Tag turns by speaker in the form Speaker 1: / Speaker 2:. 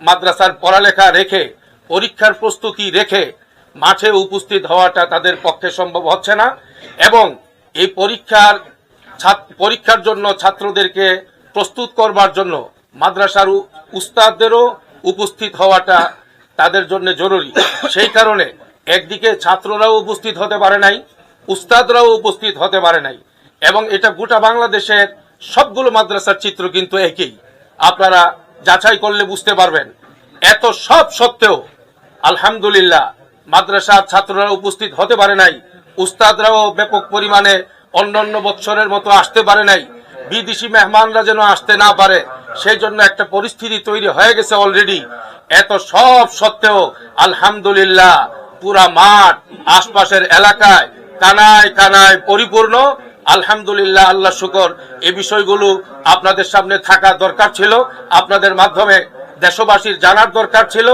Speaker 1: মাদ্রাসার পড়ালেখা রেখে, পরীক্ষার প্রস্তুতি রেখে মাঠে উপস্থিত হওয়াটা তাদের পক্ষে সম্ভব হচ্ছে না। এবং এই পরীক্ষার জন্য ছাত্রদেরকে প্রস্তুত করবার জন্য মাদ্রাসার উস্তাদদেরও উপস্থিত হওয়াটা তাদের জন্য জরুরি। সেই কারণে একদিকে ছাত্ররাও উপস্থিত হতে পারে নাই, উস্তাদরাও উপস্থিত হতে পারে নাই, এবং এটা গোটা বাংলাদেশের সবগুলো মাদ্রাসার চিত্র কিন্তু একই। আপনারা যাচাই করলে বুঝতে পারবেন। এত সব সত্ত্বেও আলহামদুলিল্লাহ মাদ্রাসার ছাত্ররা উপস্থিত হতে পারে নাই, উস্তাদরাও ব্যাপক পরিমাণে অন্যান্য বৎসরের মতো আসতে পারে নাই, বিদেশি মেহমানরা যেন আসতে না পারে সেই জন্য একটা পরিস্থিতি তৈরি হয়ে গেছে অলরেডি। এত সব সত্ত্বেও আলহামদুলিল্লাহ পুরা মাঠ, আশপাশের এলাকায় কানায় কানায় পরিপূর্ণ। আলহামদুলিল্লাহ, আল্লাহ শুকর। এই বিষয়গুলো আপনাদের সামনে থাকা দরকার ছিল, আপনাদের মাধ্যমে দেশবাসীর জানার দরকার ছিল।